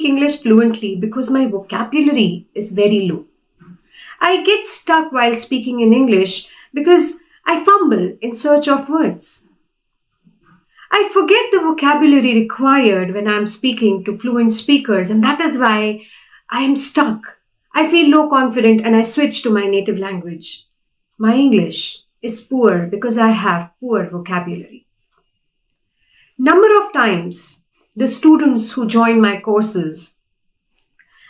speak English fluently because my vocabulary is very low. I get stuck while speaking in English because I fumble in search of words. I forget the vocabulary required when I'm speaking to fluent speakers, and that is why I am stuck. I feel low confident and I switch to my native language. My English is poor because I have poor vocabulary. Number of times the students who join my courses,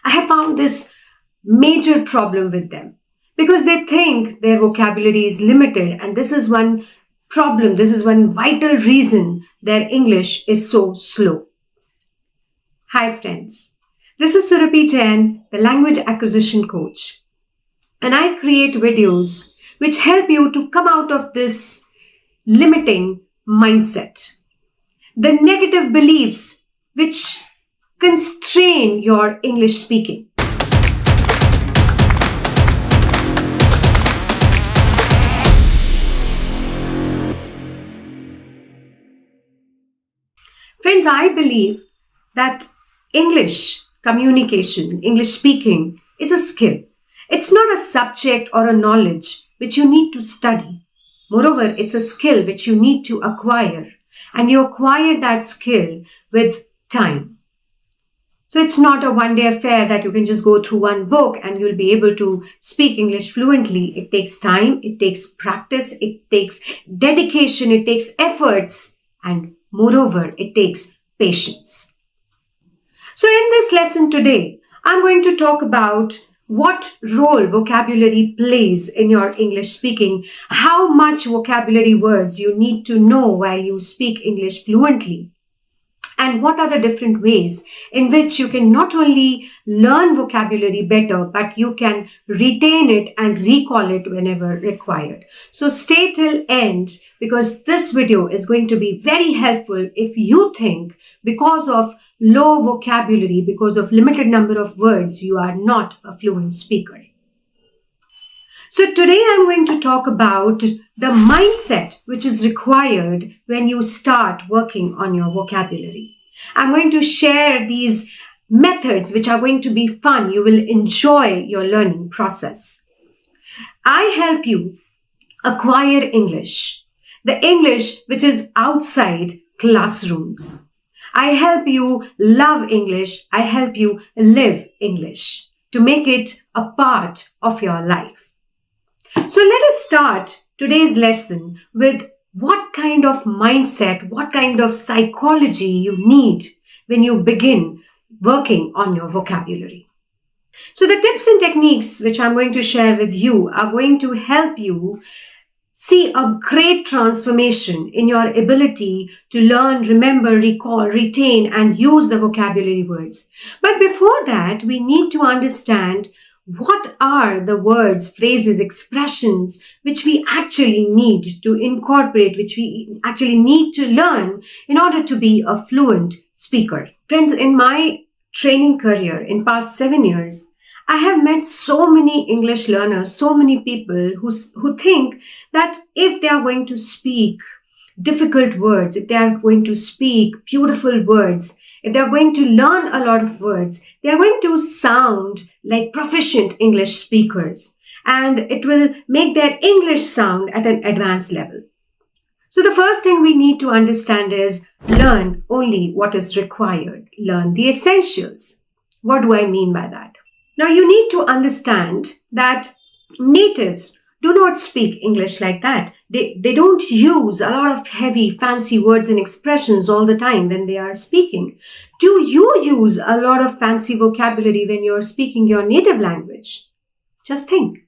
I have found this major problem with them because they think their vocabulary is limited, and this is one problem, this is one vital reason their English is so slow. Hi friends, this is Jain, the language acquisition coach, and I create videos which help you to come out of this limiting mindset, the negative beliefs which constrain your English speaking. Friends, I believe that English communication, English speaking is a skill. It's not a subject or a knowledge which you need to study. Moreover, it's a skill which you need to acquire, and you acquire that skill with time. So it's not a one-day affair that you can just go through one book and you'll be able to speak English fluently. It takes time, it takes practice, it takes dedication, it takes efforts, and moreover, it takes patience. So in this lesson today, I'm going to talk about what role vocabulary plays in your English speaking, how much vocabulary words you need to know while you speak English fluently, and what are the different ways in which you can not only learn vocabulary better, but you can retain it and recall it whenever required. So stay till end because this video is going to be very helpful if you think because of low vocabulary, because of limited number of words, you are not a fluent speaker. So today I'm going to talk about the mindset which is required when you start working on your vocabulary. I'm going to share these methods which are going to be fun. You will enjoy your learning process. I help you acquire English, the English which is outside classrooms. I help you love English. I help you live English to make it a part of your life. So let us start today's lesson with what kind of mindset, what kind of psychology you need when you begin working on your vocabulary. So the tips and techniques which I'm going to share with you are going to help you see a great transformation in your ability to learn, remember, recall, retain, and use the vocabulary words. But before that, we need to understand what are the words, phrases, expressions which we actually need to incorporate, which we actually need to learn in order to be a fluent speaker. Friends, in my training career in past 7 years, I have met so many English learners, so many people who think that if they are going to speak difficult words, if they are going to speak beautiful words, if they are going to learn a lot of words, they are going to sound like proficient English speakers, and it will make their English sound at an advanced level. So the first thing we need to understand is learn only what is required. Learn the essentials. What do I mean by that? Now you need to understand that natives do not speak English like that. They don't use a lot of heavy, fancy words and expressions all the time when they are speaking. Do you use a lot of fancy vocabulary when you're speaking your native language? Just think.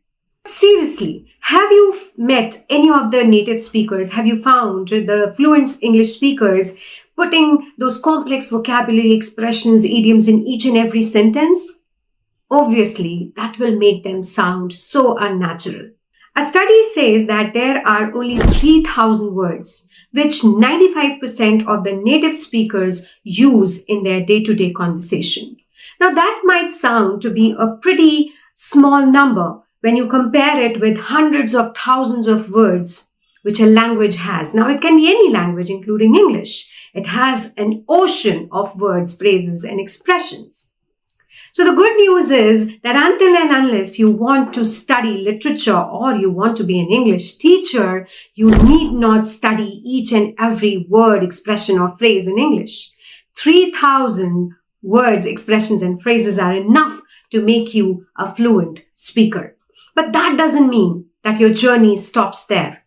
Seriously, have you met any of the native speakers? Have you found the fluent English speakers putting those complex vocabulary expressions, idioms in each and every sentence? Obviously, that will make them sound so unnatural. A study says that there are only 3,000 words which 95% of the native speakers use in their day-to-day conversation. Now that might sound to be a pretty small number when you compare it with hundreds of thousands of words which a language has. Now it can be any language including English. It has an ocean of words, phrases and expressions. So the good news is that until and unless you want to study literature or you want to be an English teacher, you need not study each and every word, expression, or phrase in English. 3,000 words, expressions, and phrases are enough to make you a fluent speaker. But that doesn't mean that your journey stops there.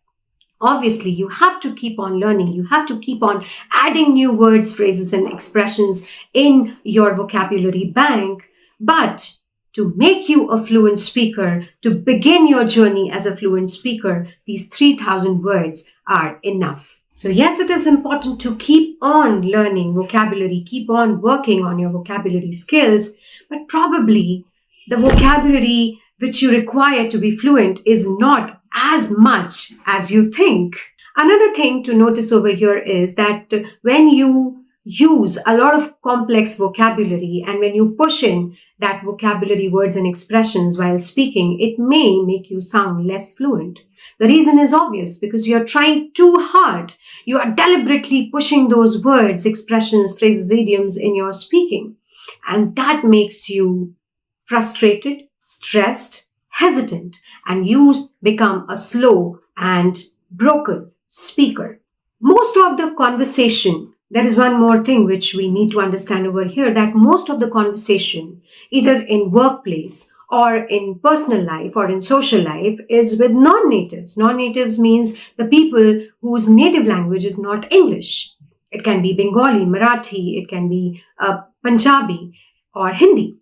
Obviously, you have to keep on learning. You have to keep on adding new words, phrases, and expressions in your vocabulary bank. But to make you a fluent speaker, to begin your journey as a fluent speaker, these 3,000 words are enough. So yes, it is important to keep on learning vocabulary, keep on working on your vocabulary skills, but probably the vocabulary which you require to be fluent is not as much as you think. Another thing to notice over here is that when you use a lot of complex vocabulary and when you push in that vocabulary words and expressions while speaking, it may make you sound less fluent. The reason is obvious because you're trying too hard. You are deliberately pushing those words, expressions, phrases, idioms in your speaking. And that makes you frustrated, stressed, hesitant, and you become a slow and broken speaker. Most of the conversation, there is one more thing which we need to understand over here, that most of the conversation, either in workplace or in personal life or in social life, is with non-natives. Non-natives means the people whose native language is not English. It can be Bengali, Marathi, it can be Punjabi or Hindi.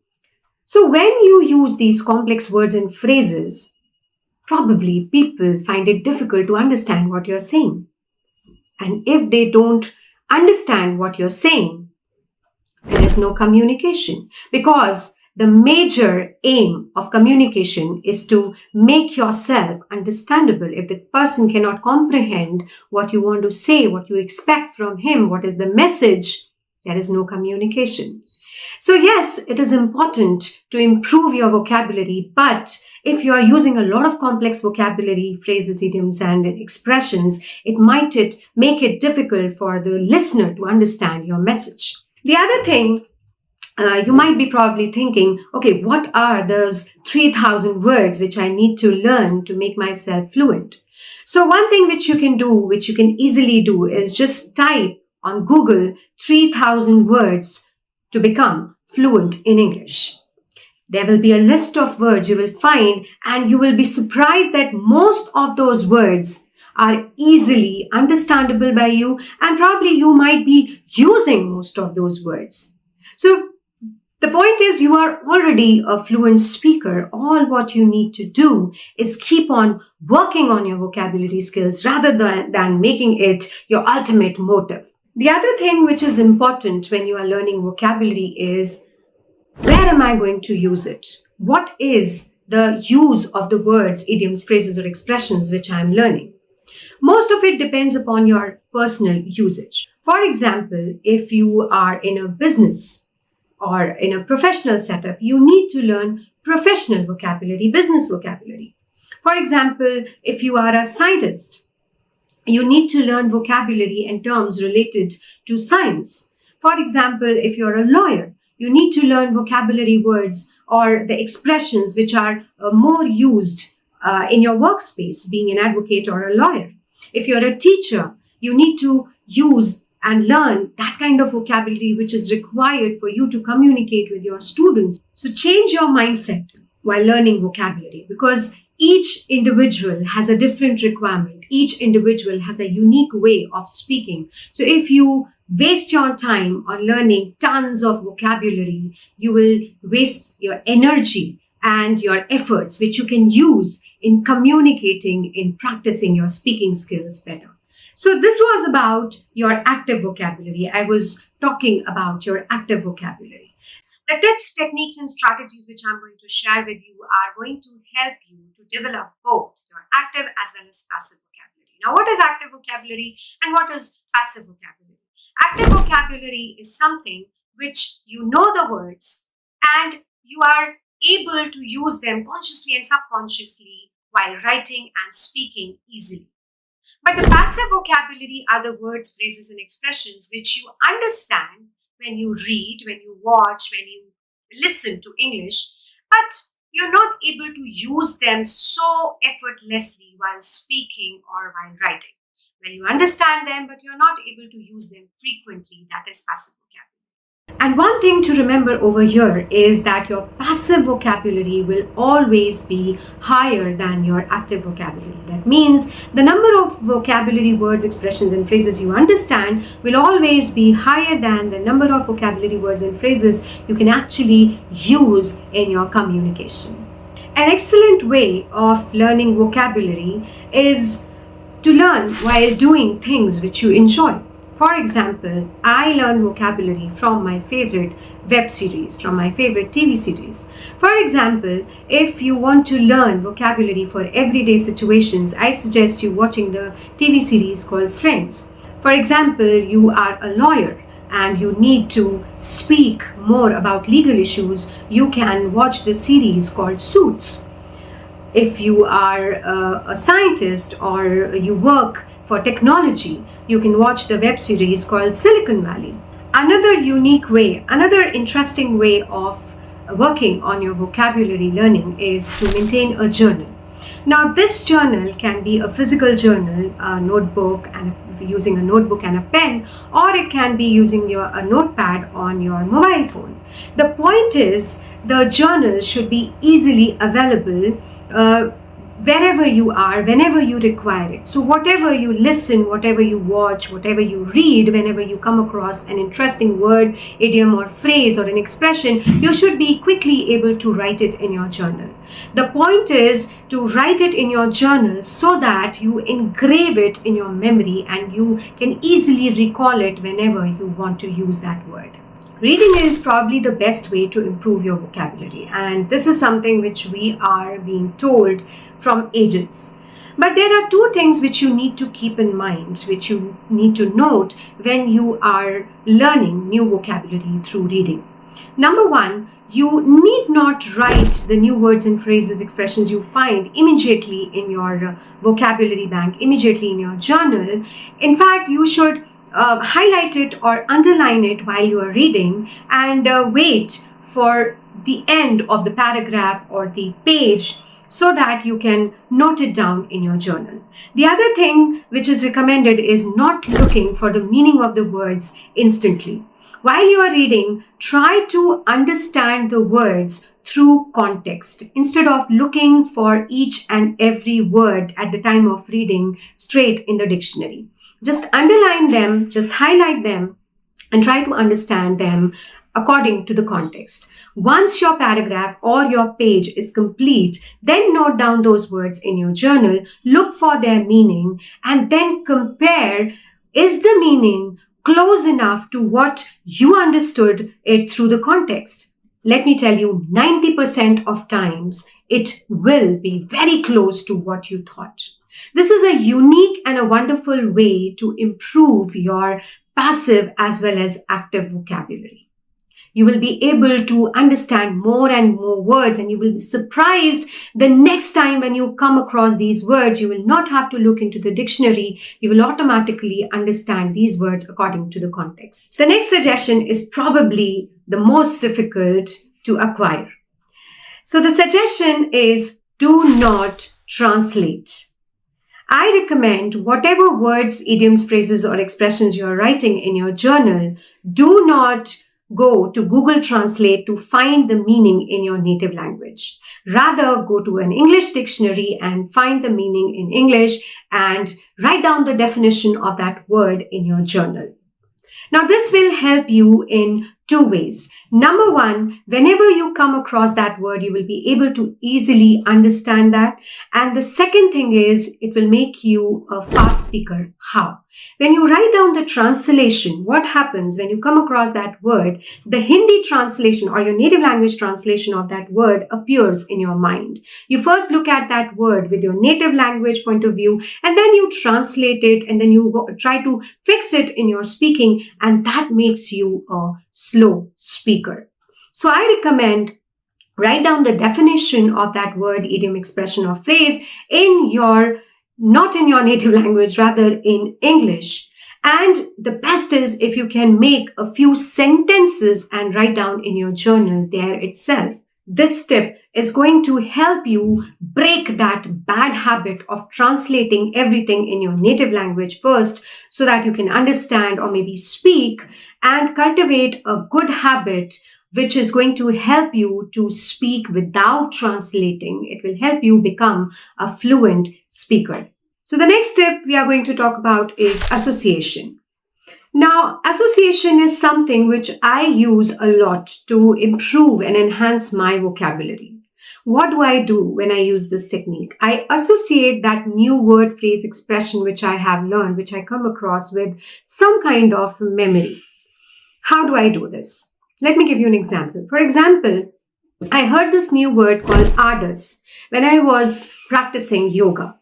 So when you use these complex words and phrases, probably people find it difficult to understand what you're saying. And if they don't understand what you're saying, there is no communication, because the major aim of communication is to make yourself understandable. If the person cannot comprehend what you want to say, what you expect from him, what is the message, there is no communication. So yes, it is important to improve your vocabulary, but if you are using a lot of complex vocabulary, phrases, idioms, and expressions, it might make it difficult for the listener to understand your message. The other thing, you might be probably thinking, okay, what are those 3,000 words which I need to learn to make myself fluent? So one thing which you can do, which you can easily do, is just type on Google 3,000 words to become fluent in English. There will be a list of words you will find, and you will be surprised that most of those words are easily understandable by you, and probably you might be using most of those words. So the point is, you are already a fluent speaker. All what you need to do is keep on working on your vocabulary skills rather than making it your ultimate motive. The other thing which is important when you are learning vocabulary is, where am I going to use it? What is the use of the words, idioms, phrases, or expressions which I am learning? Most of it depends upon your personal usage. For example, if you are in a business or in a professional setup, you need to learn professional vocabulary, business vocabulary. For example, if you are a scientist, you need to learn vocabulary and terms related to science. For example, if you're a lawyer, you need to learn vocabulary words or the expressions which are more used in your workspace, being an advocate or a lawyer. If you're a teacher, you need to use and learn that kind of vocabulary which is required for you to communicate with your students. So change your mindset while learning vocabulary, because each individual has a different requirement. Each individual has a unique way of speaking. So if you waste your time on learning tons of vocabulary, you will waste your energy and your efforts, which you can use in communicating, in practicing your speaking skills better. So this was about your active vocabulary. I was talking about your active vocabulary. The tips, techniques, and strategies which I'm going to share with you are going to help you to develop both your active as well as passive vocabulary. Now, what is active vocabulary and what is passive vocabulary? Active vocabulary is something which you know the words and you are able to use them consciously and subconsciously while writing and speaking easily. But the passive vocabulary are the words, phrases, and expressions which you understand when you read, when you watch, when you listen to English, but you're not able to use them so effortlessly while speaking or while writing. Well, you understand them, but you're not able to use them frequently. That is passive vocabulary. And one thing to remember over here is that your passive vocabulary will always be higher than your active vocabulary. That means the number of vocabulary words, expressions, and phrases you understand will always be higher than the number of vocabulary words and phrases you can actually use in your communication. An excellent way of learning vocabulary is to learn while doing things which you enjoy. For example, I learn vocabulary from my favorite web series, from my favorite TV series. For example, if you want to learn vocabulary for everyday situations, I suggest you watching the TV series called Friends. For example, you are a lawyer and you need to speak more about legal issues, you can watch the series called Suits. If you are a scientist or you work for technology, you can watch the web series called Silicon Valley. Another unique way, another interesting way of working on your vocabulary learning is to maintain a journal. Now, this journal can be a physical journal, a notebook, and using a notebook and a pen, or it can be using a notepad on your mobile phone. The point is, the journal should be easily available wherever you are, whenever you require it. So whatever you listen, whatever you watch, whatever you read, whenever you come across an interesting word, idiom or phrase or an expression, you should be quickly able to write it in your journal. The point is to write it in your journal so that you engrave it in your memory and you can easily recall it whenever you want to use that word. Reading is probably the best way to improve your vocabulary, and this is something which we are being told from ages. But there are two things which you need to keep in mind, which you need to note when you are learning new vocabulary through reading. Number one, you need not write the new words and phrases, expressions you find immediately in your vocabulary bank, immediately in your journal. In fact, you should highlight it or underline it while you are reading and wait for the end of the paragraph or the page so that you can note it down in your journal. The other thing which is recommended is not looking for the meaning of the words instantly. While you are reading, try to understand the words through context instead of looking for each and every word at the time of reading straight in the dictionary. Just underline them, just highlight them, and try to understand them according to the context. Once your paragraph or your page is complete, then note down those words in your journal, look for their meaning, and then compare, is the meaning close enough to what you understood it through the context? Let me tell you, 90% of times, it will be very close to what you thought. This is a unique and a wonderful way to improve your passive as well as active vocabulary. You will be able to understand more and more words, and you will be surprised the next time when you come across these words. You will not have to look into the dictionary. You will automatically understand these words according to the context. The next suggestion is probably the most difficult to acquire. So the suggestion is do not translate. I recommend whatever words, idioms, phrases, or expressions you're writing in your journal, do not go to Google Translate to find the meaning in your native language. Rather, go to an English dictionary and find the meaning in English and write down the definition of that word in your journal. Now, this will help you in two ways. Number one, whenever you come across that word, you will be able to easily understand that. And the second thing is, it will make you a fast speaker. How? When you write down the translation, what happens when you come across that word, the Hindi translation or your native language translation of that word appears in your mind. You first look at that word with your native language point of view, and then you translate it, and then you try to fix it in your speaking, and that makes you a slow speaker. So I recommend write down the definition of that word, idiom, expression, or phrase not in your native language, rather in English, And the best is if you can make a few sentences and write down in your journal there itself. This tip is going to help you break that bad habit of translating everything in your native language first so that you can understand or maybe speak and cultivate a good habit which is going to help you to speak without translating. It will help you become a fluent speaker. So the next tip we are going to talk about is association. Now, association is something which I use a lot to improve and enhance my vocabulary. What do I do when I use this technique? I associate that new word, phrase, expression which I have learned, which I come across with some kind of memory. How do I do this? Let me give you an example. For example, I heard this new word called ardus when I was practicing yoga.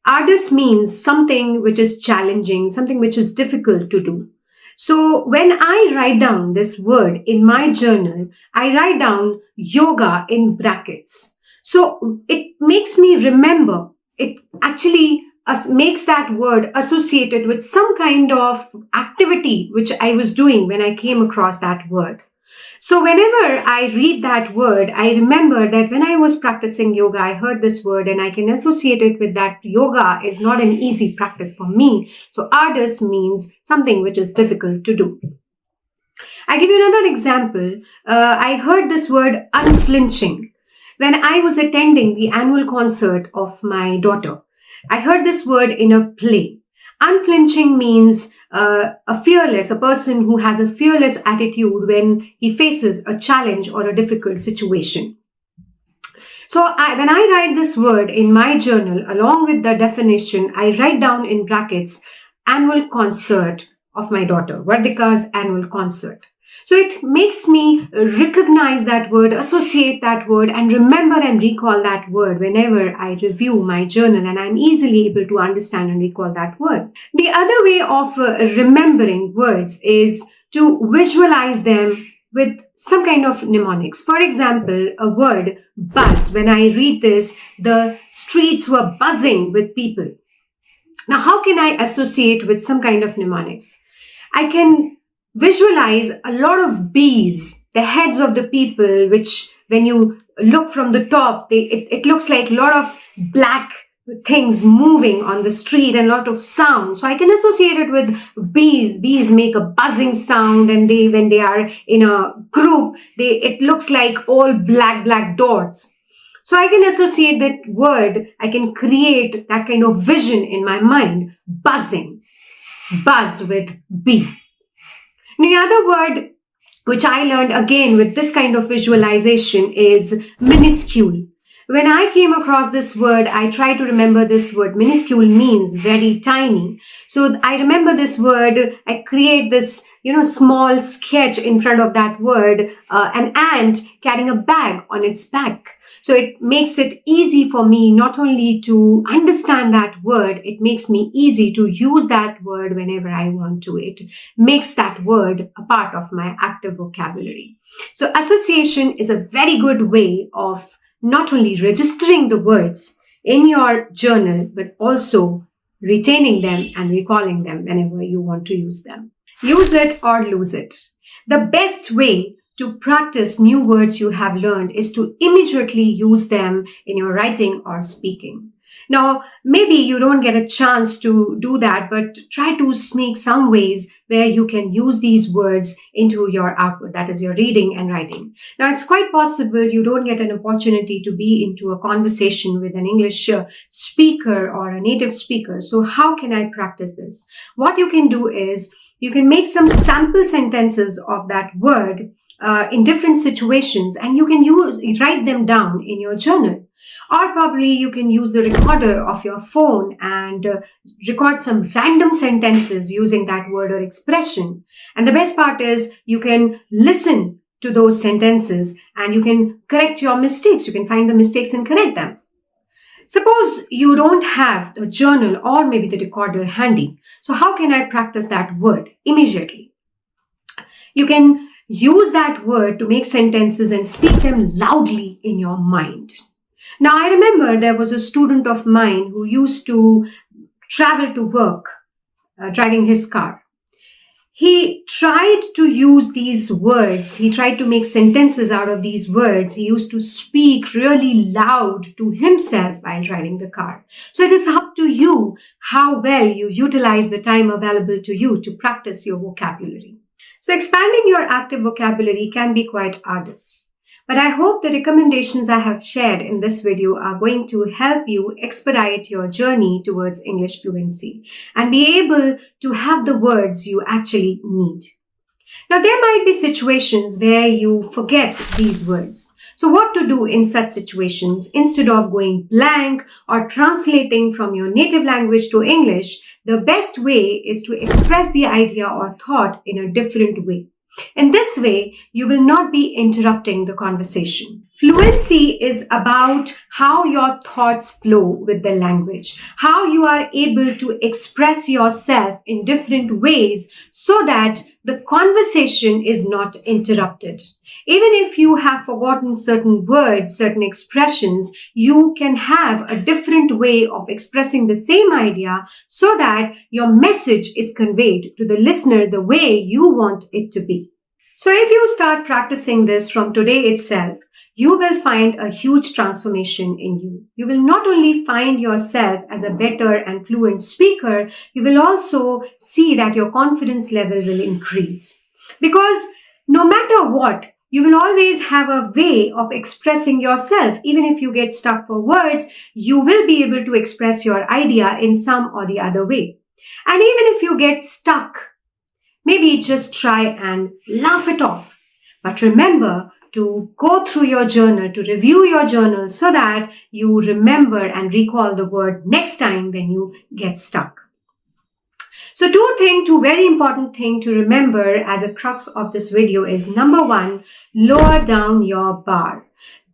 Ardus means something which is challenging, something which is difficult to do. So when I write down this word in my journal, I write down yoga in brackets. So it makes me remember. It actually makes that word associated with some kind of activity which I was doing when I came across that word. So whenever I read that word, I remember that when I was practicing yoga, I heard this word and I can associate it with that yoga is not an easy practice for me. So ardus means something which is difficult to do. I give you another example. I heard this word unflinching when I was attending the annual concert of my daughter. I heard this word in a play. Unflinching means a person who has a fearless attitude when he faces a challenge or a difficult situation. So when I write this word in my journal, along with the definition, I write down in brackets, annual concert of my daughter, Vardika's annual concert. So it makes me recognize that word, associate that word, and remember and recall that word whenever I review my journal, and I'm easily able to understand and recall that word. The other way of remembering words is to visualize them with some kind of mnemonics. For example, a word buzz. When I read this, the streets were buzzing with people. Now, how can I associate with some kind of mnemonics? I can visualize a lot of bees, the heads of the people, which when you look from the top, it looks like a lot of black things moving on the street and a lot of sound. So I can associate it with bees. Bees make a buzzing sound, and when they are in a group, it looks like all black dots. So I can associate that word, I can create that kind of vision in my mind, buzzing, buzz with bee. The other word which I learned again with this kind of visualization is minuscule. When I came across this word, I try to remember this word. Minuscule means very tiny. So I remember this word. I create this, small sketch in front of that word, an ant carrying a bag on its back. So it makes it easy for me not only to understand that word, it makes me easy to use that word whenever I want to. It makes that word a part of my active vocabulary. So association is a very good way of not only registering the words in your journal, but also retaining them and recalling them whenever you want to use them. Use it or lose it. The best way to practice new words you have learned is to immediately use them in your writing or speaking. Now, maybe you don't get a chance to do that, but try to sneak some ways where you can use these words into your output, that is your reading and writing. Now, it's quite possible you don't get an opportunity to be into a conversation with an English speaker or a native speaker. So how can I practice this? What you can do is you can make some sample sentences of that word in different situations, and you can write them down in your journal. Or probably you can use the recorder of your phone and record some random sentences using that word or expression. And the best part is you can listen to those sentences and you can correct your mistakes. You can find the mistakes and correct them. Suppose you don't have the journal or maybe the recorder handy. So how can I practice that word immediately? You can use that word to make sentences and speak them loudly in your mind. Now, I remember there was a student of mine who used to travel to work driving his car. He tried to use these words. He tried to make sentences out of these words. He used to speak really loud to himself while driving the car. So it is up to you how well you utilize the time available to you to practice your vocabulary. So expanding your active vocabulary can be quite arduous. But I hope the recommendations I have shared in this video are going to help you expedite your journey towards English fluency and be able to have the words you actually need. Now, there might be situations where you forget these words. So what to do in such situations? Instead of going blank or translating from your native language to English, the best way is to express the idea or thought in a different way. In this way, you will not be interrupting the conversation. Fluency is about how your thoughts flow with the language, how you are able to express yourself in different ways so that the conversation is not interrupted. Even if you have forgotten certain words, certain expressions, you can have a different way of expressing the same idea so that your message is conveyed to the listener the way you want it to be. So if you start practicing this from today itself, you will find a huge transformation in you. You will not only find yourself as a better and fluent speaker, you will also see that your confidence level will increase. Because no matter what, you will always have a way of expressing yourself. Even if you get stuck for words, you will be able to express your idea in some or the other way. And even if you get stuck, maybe just try and laugh it off. But remember to go through your journal, to review your journal so that you remember and recall the word next time when you get stuck. So two very important things to remember as a crux of this video is number one, lower down your bar.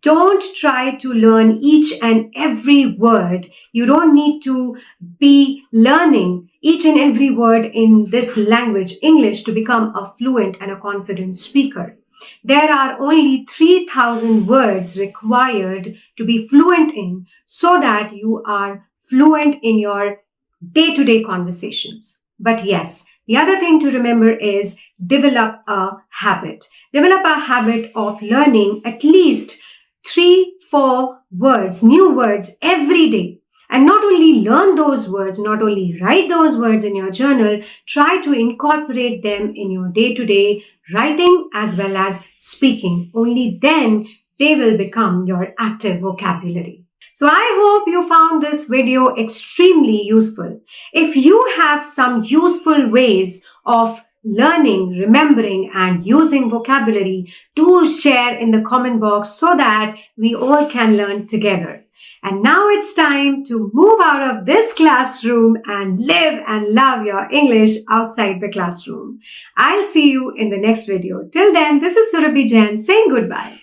Don't try to learn each and every word. You don't need to be learning each and every word in this language, English, to become a fluent and a confident speaker. There are only 3,000 words required to be fluent in so that you are fluent in your day-to-day conversations. But yes, the other thing to remember is develop a habit. Develop a habit of learning at least 3-4 words, new words every day. And not only learn those words, not only write those words in your journal, try to incorporate them in your day-to-day writing as well as speaking. Only then they will become your active vocabulary. So I hope you found this video extremely useful. If you have some useful ways of learning, remembering, and using vocabulary, do share in the comment box so that we all can learn together. And now it's time to move out of this classroom and live and love your English outside the classroom. I'll see you in the next video. Till then, this is Surabhi Jain saying goodbye.